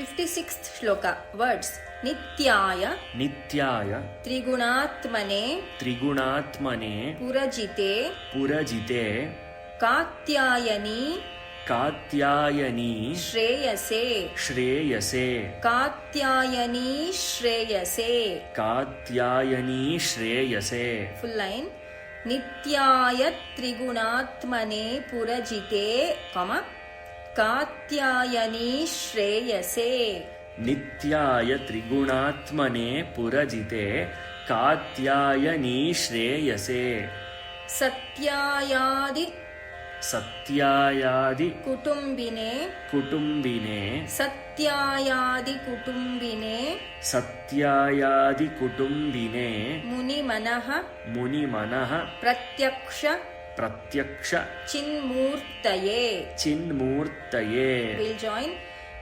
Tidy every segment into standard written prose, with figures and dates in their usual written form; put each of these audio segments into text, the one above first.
56th shloka. Words. Nityaya. Nityaya. Trigunatmane. Trigunatmane. Purajite. Purajite. Katyayani. Katyayani. Shreyase. Shreyase. Katyayani Shreyase. Katyayani Shreyase. Full line. Nityaya Trigunatmane Purajite, Katyayani Shreyase. Nityaya Trigunatmane Purajite, Katyayani Shreyase. Satyayadi. Satyayadi. Kutumbine. Kutumbine. Satyayadi Kutumbine. Satyayadi Kutumbine. Munimanaha. Munimanaha. Pratyaksha. Pratyaksha. Chinmurtaye. Chinmurtaye. We'll join.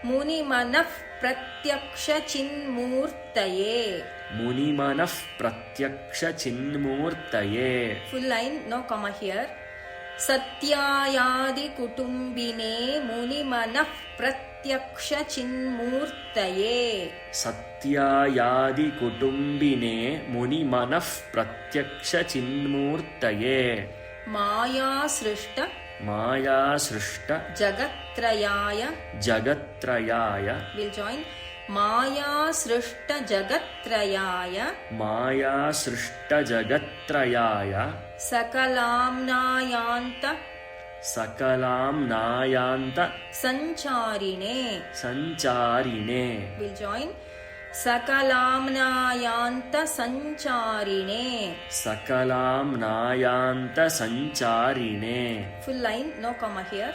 Munimanah Pratyaksha Chinmurtaye. Munimanah Pratyaksha Chinmurtaye. Full line, no comma here. Satyayadi Kutumbine Munimanah Pratyaksha Chinmurtaye. Satyayadi Kutumbine Munimanah Pratyaksha Chinmurtaye. Maya Srishta. Maya Srishta. Jagatrayaya. Jagatrayaya. We'll join. Maya Srishta Jagatrayaya. Maya Srishta Jagatrayaya. Sakalamnayanta. Sakalamnayanta. Sancharine. Sancharine. We'll join. Sakalamnayanta Sancharine. Sakalamnayanta Sancharine. Full line, no comma here.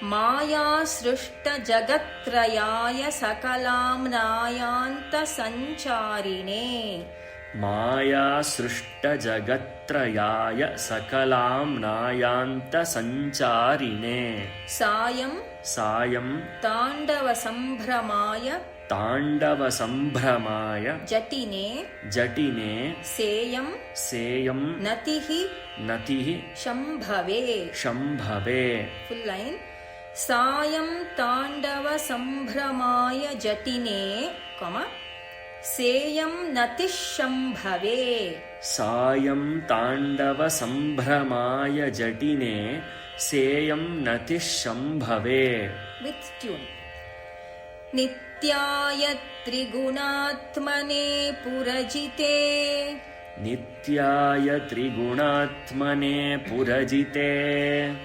Maya Srishta Jagatrayaya Sakalamnayanta Sancharine. Maya Srishta Jagatrayaya Sakalamnayanta Sancharine. Sayam. Sayam. Tandava Sambhramaya. Tandava Sambhramaya. Jatine. Jatine. Seyam. Seyam. Natihi. Natihi. Shambhave. Shambhave. Full line. Sayam Tandava Sambhramaya Jatine, Seyam Natishambhave. Sayam Tandava Sambhramaya Jatine, Seyam Natishambhave. With tune. Nityaya Trigunatmane Purajite. Nityaya Trigunatmane Purajite.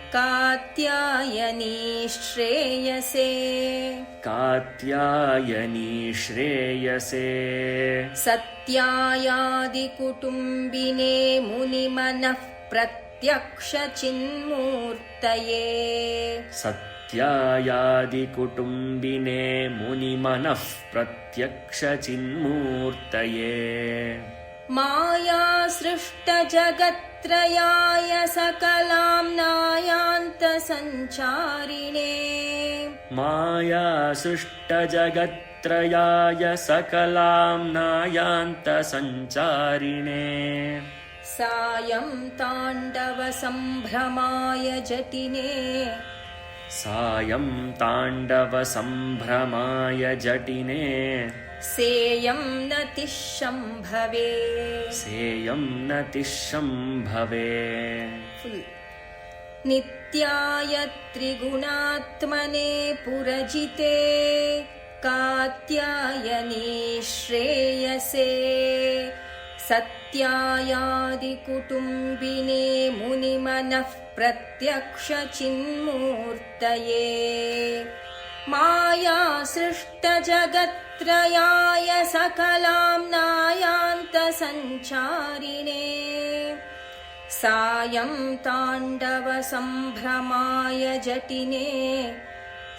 Katyayani Shreyase. Katyayani Shreyase. Satyayadi Kutumbine Munimanah Pratyaksha Chinmurtaye. Satyayadi Kutumbine Munimanah Pratyaksha Chinmurtaye. Maya Srishta Jagatrayaya Sakalamnayanta Sancharine. Maya Srishta Jagatrayaya Sakalamnayanta Sancharine. Sayam Tandava Sambhramaya Jatine. Sayam Tandava Sambhramaya Jatine. Seyam Natishambhave. Seyam Natishambhave. Full. Nityaya Trigunatmane Purajite. Katyayani Shreyase. Satyayadi Kutumbine Munimanah Pratyaksha Chinmurtaye. Maya Srishta Jagatrayaya Sakalamnayanta Sancharine. Sayam Tandava Sambhramaya Jatine.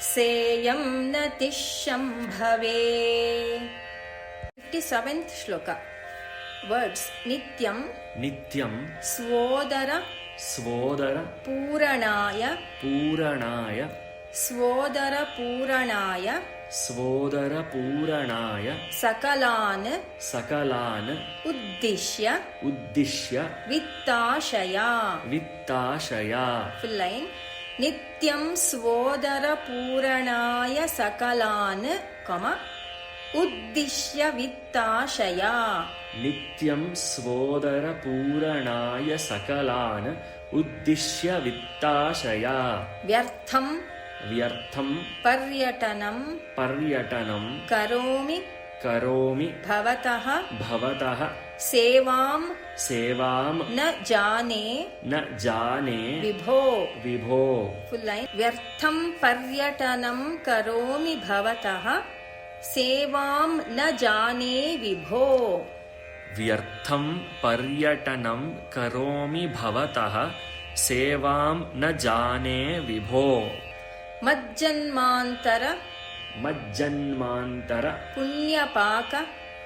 Seyam Natishambhave. 57th shloka. Words. Nityam. Nityam. Svodara. Svodara. Puranaya. Puranaya. Svodara Puranaya. Svodara Puranaya. Sakalan. Sakalan. Uddishya. Uddishya. Vittashaya. Vittashaya. Full line. Nityam Svodara Puranaya Sakalan, उद्दिश्य वित्ताशया नित्यं स्वोदरपूरणाय सकलान् उद्दिश्य वित्ताशया व्यर्थं पर्यटनं करोमि भवतः सेवां न जाने विभो फुल लाइन व्यर्थं पर्यटनं करोमि भवतः सेवां न जाने विभो व्यर्थं पर्यटनं करोमि भवतः सेवां न जाने विभो मज्जन्मान्तर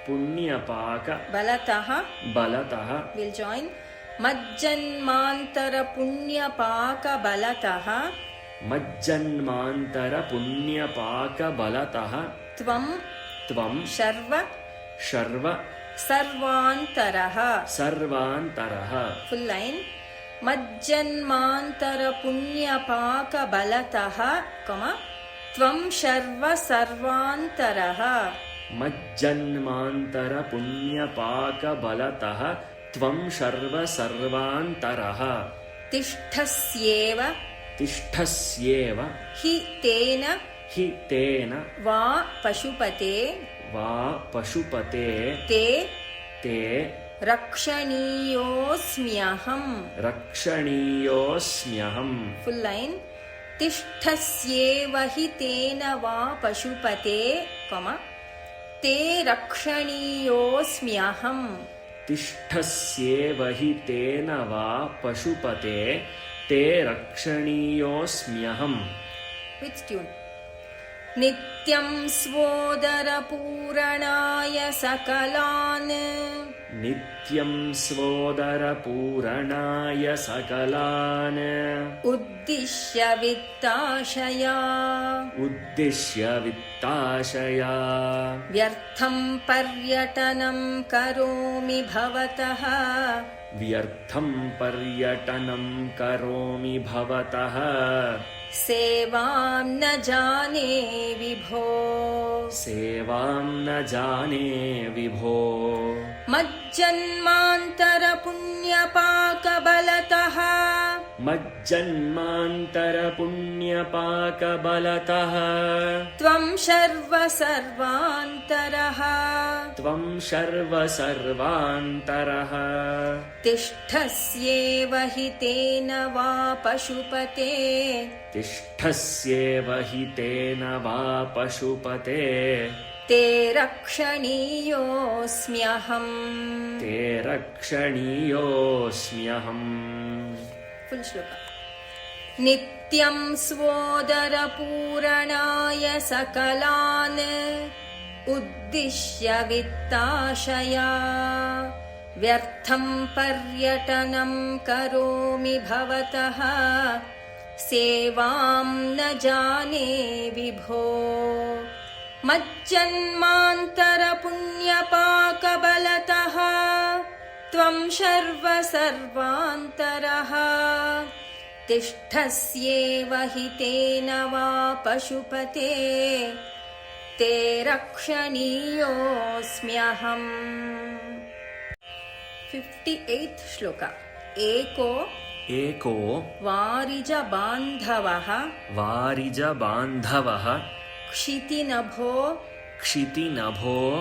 पुण्यपाक बलतः विल जॉइन मज्जन्मान्तर पुण्यपाक बलतः त्वं शर्व सर्वान्तरः फुल लाइन मज्जन्मान्तर पुण्यपाक बलतः त्वं शर्व सर्वान्तरः मज्जन्मान्तर पुण्यपाक बलतः त्वं शर्व सर्वान्तरः तिष्ठस्येव हि तेन वा पशुपते ते रक्षणीयोऽस्म्यहम् फुल लाइन तिष्ठस्येव हि तेन वा पशुपते ते रक्षणीयोऽस्म्यहम् तिष्ठस्येव हि तेन वा पशुपते ते रक्षणीयोऽस्म्यहम् विथ ट्यून नित्यं स्वोदरपूरणाय सकलान् उद्दिश्य वित्ताशया व्यर्थं पर्यटनं करोमि भवतः सेवां न जाने विभो मज्जन्मान्तर पुण्यपाक बलतः त्वं शर्व सर्वान्तरः तिष्ठस्येव हि तेन वा पशुपते ते रक्षणीयोऽस्म्यहम् फुल श्लोक नित्यं स्वोदरपूरणाय सकलान् उद्दिश्य वित्ताशया व्यर्थं पर्यटनं करोमि भवतः सेवां न जाने विभो मज्जन्मान्तर पुण्यपाक बलतः त्वं शर्व सर्वान्तरः तिष्ठस्येव हि तेन वा पशुपते ते रक्षणीयोऽस्म्यहम् 58th श्लोक एको वारिजबान्धवः क्षितिनभो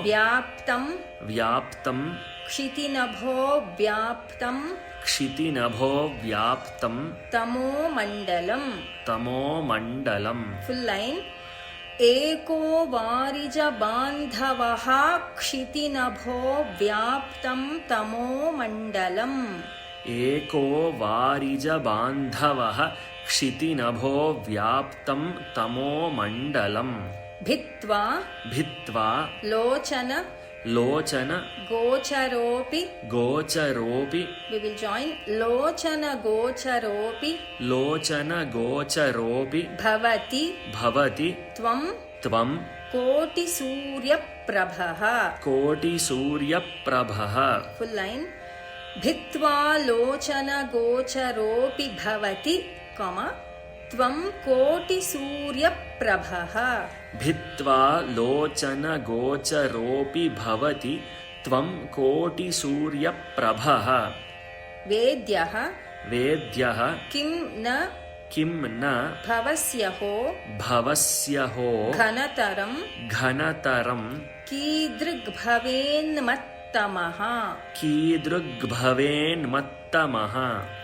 व्याप्तं क्षितिनभो व्याप्तं तमोमण्डलम् फुल लाइन एको वारिजबान्धवः क्षितिनभो व्याप्तं तमोमण्डलम् एको वारिजबान्धवः क्षितिनभो व्याप्तं तमोमण्डलम् भित्त्वा लोचन गोचरोऽपि we will join लोचन गोचरोऽपि भवति त्वं कोटिसूर्यप्रभः फुल लाइन भित्त्वा लोचन गोचरोऽपि भवति त्वं कोटिसूर्यप्रभः सूर्यप्रभः भित्त्वा लोचनगोचरोऽपि भवति त्वं कोटिसूर्यप्रभः वेद्यः वेद्यः किं न भवस्यहो घनतरं कीदृग्भवेन्मत्तमः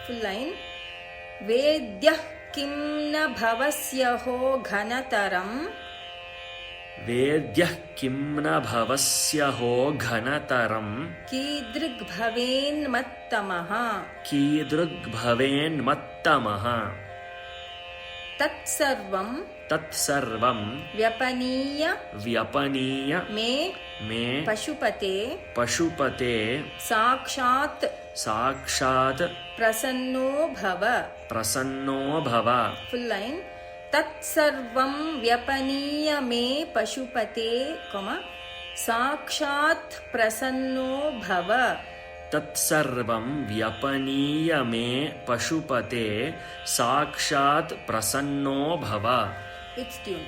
फुल लाइन वेद्यः किं न भवस्यहो घनतरं वेद्यः किं न भवस्यहो घनतरं कीदृग्भवेन्मत्तमः तत्सर्वं व्यपनीय मे पशुपते साक्षात् प्रसन्नो भव फुल लाइन तत्सर्वं व्यपनीय मे पशुपते साक्षात् प्रसन्नो भव तत्सर्वं व्यपनीय मे पशुपते साक्षात् प्रसन्नो भव इट्स ट्यून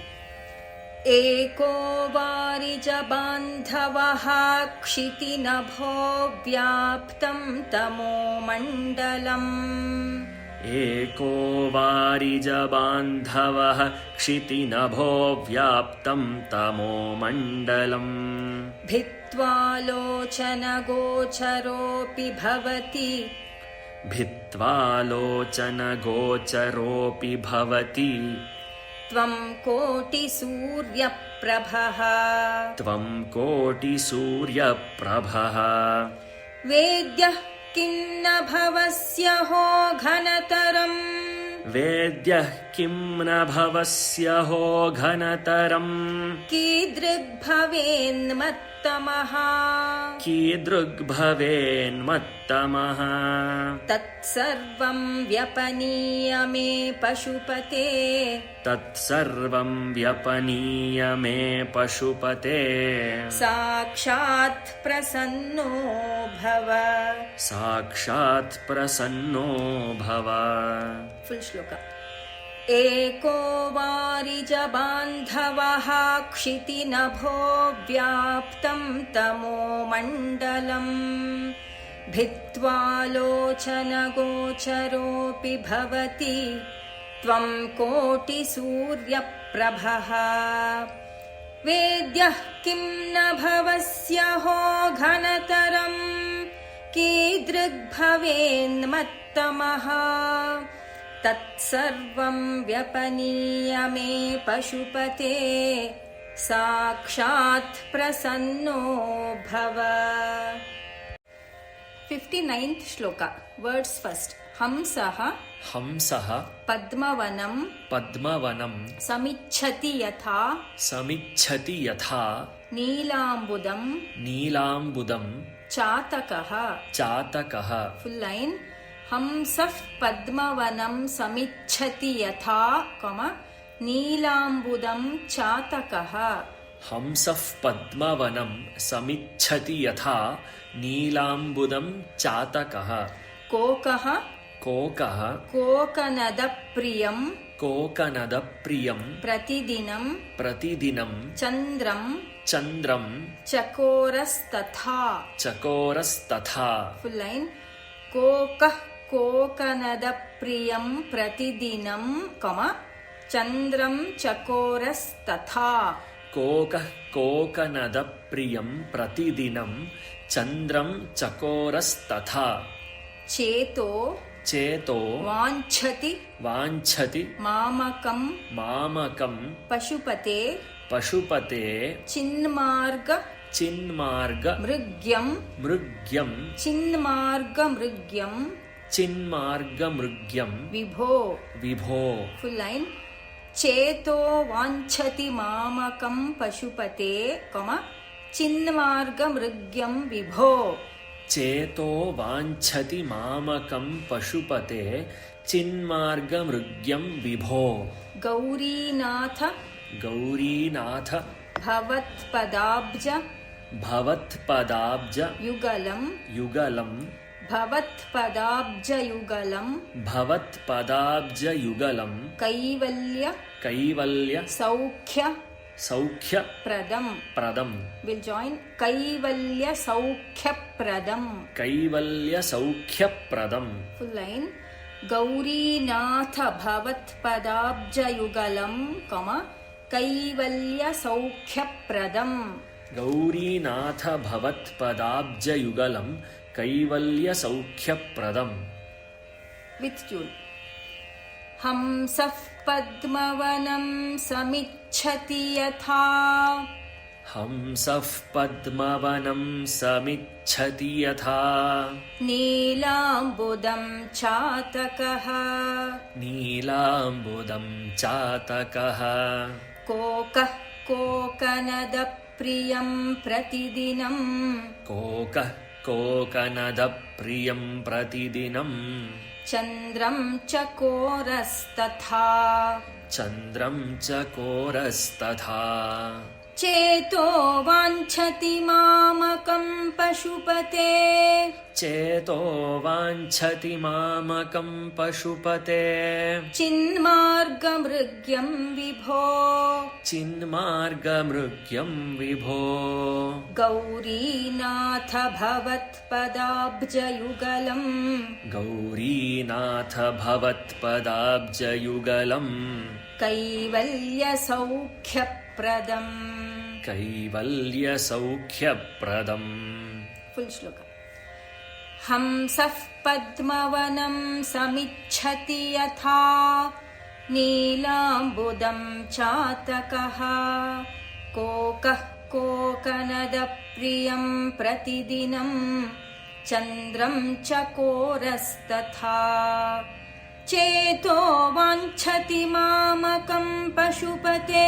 एको वारिजबान्धवः क्षितिनभो व्याप्तं तमो मण्डलम् एको वारिजबान्धवः क्षितिनभो व्याप्तं तमो मण्डलम् भित्त्वा लोचनगोचरोऽपि भवति त्वं कोटिसूर्यप्रभः वेद्यः किं न भवस्यहो घनतरं कीदृग्भवेन्मत्तमः तत्सर्वं व्यपनीय मे पशुपते साक्षात् प्रसन्नो भव फुल श्लोक एको वारिजबान्धवः क्षितिनभो व्याप्तं तमो मण्डलम् भित्त्वा लोचनगोचरोऽपि भवति त्वं कोटिसूर्यप्रभः वेद्यः किं न भवस्यहो घनतरं कीदृग्भवेन्मत्तमः तत्सर्वं व्यपनीय मे पशुपते साक्षात् प्रसन्नो भव 59th श्लोक वर्ड्स फर्स्ट हंसः पद्मवनं समिच्छति यथा नीलाम्बुदं चातकः फुल लाइन हंसः पद्मवनं समिच्छति यथा नीलाम्बुदं चातकः हंसः पद्मवनं समिच्छति यथा नीलाम्बुदं चातकः कोकः कोकनदप्रियं प्रतिदिनं चन्द्रं चकोरस्तथा फुल लाइन कोकः कोकनदप्रियं प्रतिदिनं चन्द्रं चकोरस्तथा कोकः कोकनदप्रियं प्रतिदिनं चन्द्रं चकोरस्तथा चेतो वाञ्छति मामकं पशुपते चिन्मार्ग मृग्यं चिन्मार्गमृग्यं विभो फुल लाइन चेतो वाञ्छति मामकं पशुपते चिन्मार्गमृग्यं विभो चेतो वाञ्छति मामकं पशुपते चिन्मार्गमृग्यं विभो गौरीनाथ भवत्पदाब्ज युगलं भवत्पदाब्जयुगलम् भवत्पदाब्जयुगलं कैवल्य सौख्यप्रदं We'll join कैवल्यसौख्यप्रदम् Full line Gaurinath भवत्पदाब्जयुगलम् कैवल्यसौख्यप्रदम् Gaurinath भवत्पदाब्जयुगलं कैवल्यसौख्यप्रदम् With tune हंसः पद्मवनं समिच्छति यथा हंसः पद्मवनं समिच्छति यथा नीलाम्बुदं चातकः नीलाम्बुदं चातकः कोकः कोकनदप्रियं प्रतिदिनं कोकः कोकनदप्रियं प्रतिदिनं चन्द्रं चकोरस्तथा चन्द्रं चकोरस्तथा चेतो वाञ्छति मामकं पशुपते चेतो वाञ्छति मामकं पशुपते चिन्मार्गमृग्यं विभो चिन्मार्गमृग्यं विभो गौरीनाथ भवत्पदाब्जयुगलम् गौरीनाथ भवत्पदाब्जयुगलम् कैवल्यसौख्यप्रदम् कैवल्यसौख्यप्रदम् फुल् श्लोक हंसः पद्मवनं समिच्छति यथा नीलाम्बुदं चातकः कोकः कोकनदप्रियं प्रतिदिनं चन्द्रं चकोरस्तथा चेतो वाञ्छति मामकं पशुपते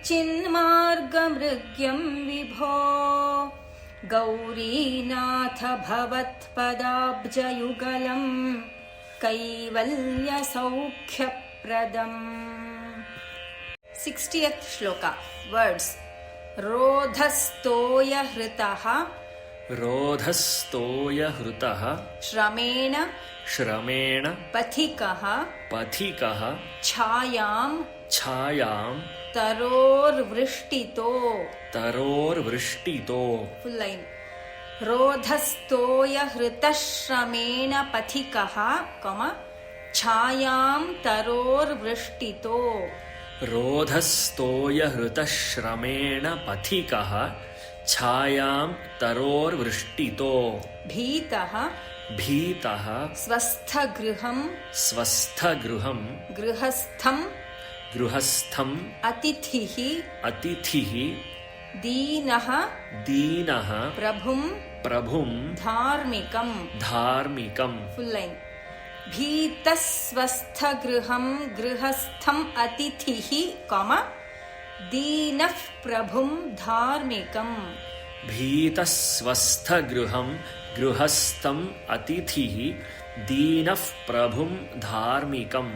चिन्मार्गमृग्यं विभो गौरीनाथ भवत्पदाब्जयुगलम् कैवल्यसौख्यप्रदम् 60th श्लोका वर्ड्स् रोधस्तोयहृतः रोधस्तोयहृतः श्रमेण श्रमेण पथिकः पथिकः छायां छायां तरोर्वृष्टितो तरोर्वृष्टितो फुल् लैन् रोधस्तोयहृतः श्रमेण पथिकः छायां तरोर्वृष्टितो रोधस्तोयहृतः श्रमेण पथिकः छायां तरोर्वृष्टितो भीतः भीतः स्वस्थगृहं स्वस्थगृहं गृहस्थं गृहस्थम् अतिथिः अतिथिः दीनः दीनः प्रभुं प्रभुं धार्मिकं धार्मिकं फुल् लैन् भीतः स्वस्थगृहं गृहस्थम् अतिथिः दीनः प्रभुं धार्मिकं भीतः स्वस्थगृहं गृहस्थम् अतिथिः दीनः प्रभुं धार्मिकं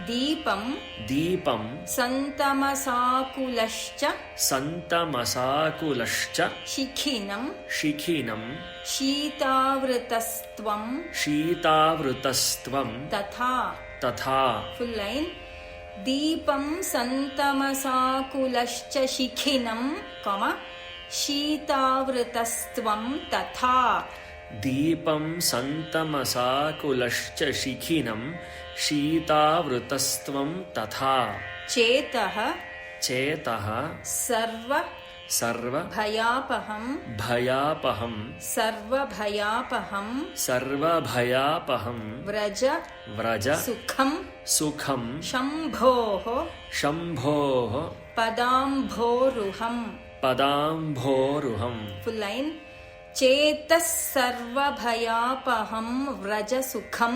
दीपं दीपं सन्तमसाकुलश्च सन्तमसाकुलश्च शिखिनं शिखिनं शीतावृतस्त्वं शीतावृतस्त्वं तथा तथा फुल् लैन् दीपं सन्तमसाकुलश्च शिखिनं शीतावृतस्त्वं तथा दीपं सन्तमसाकुलश्च शिखिनं शीतावृतस्त्वं तथा चेतः चेतः सर्वभयापहं भयापहं सर्वभयापहं व्रज सुखं शम्भोः पदाम्भोरुहं फुल् लैन् चेतः सर्वभयापहं व्रज सुखं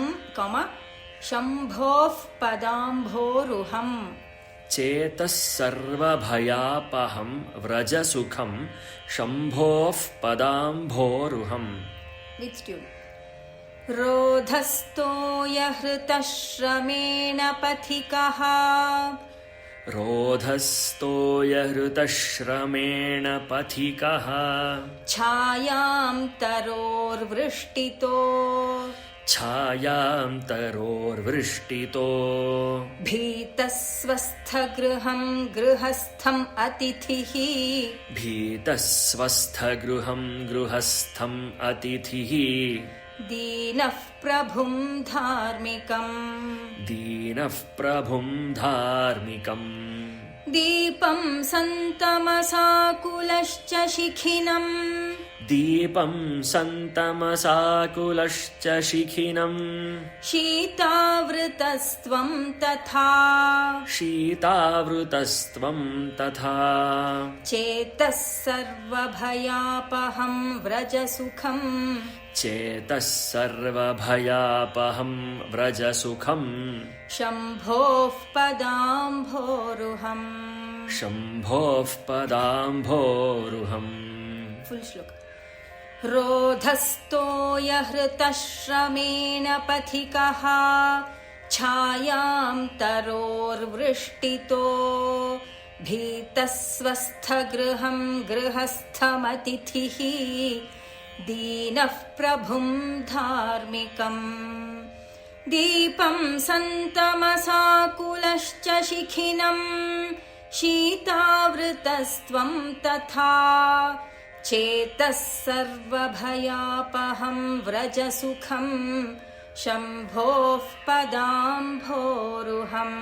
शम्भोः पदाम्भोरुहम् चेतः सर्वभयापहं व्रज सुखं शम्भोः पदाम्भोरुहम् वित् ट्यून् रोधस्तोयहृतः श्रमेण पथिकः रोधस्तोयहृतश्रमेण पथिकः छायां तरोर्वृष्टितो छायां तरोर्वृष्टितो भीतस्वस्थगृहं गृहस्थम् अतिथिः भीतस्वस्थगृहं गृहस्थम् अतिथिः दीनः प्रभुं धार्मिकम् दीनः प्रभुं धार्मिकम् दीपं सन्तमसाकुलश्च शिखिनम् दीपं सन्तमसाकुलश्च शिखिनम् शीतावृतस्त्वं तथा शीतावृतस्त्वं तथा चेतः सर्वभयापहं व्रजसुखम् चेतः सर्वभयापहं व्रजसुखम् शम्भोः पदाम्भोरुहम् शम्भोः पदाम्भोरुहम् फुल् श्लोक रोधस्तोयहृतश्रमेण पथिकः छायां तरोर्वृष्टितो भीतस्वस्थगृहं गृहस्थमतिथिः दीनः प्रभुं धार्मिकम् दीपं सन्तमसाकुलश्च शिखिनम् शीतावृतस्त्वं तथा चेतः सर्वभयापहं व्रजसुखम् शम्भोः पदाम्भोरुहम्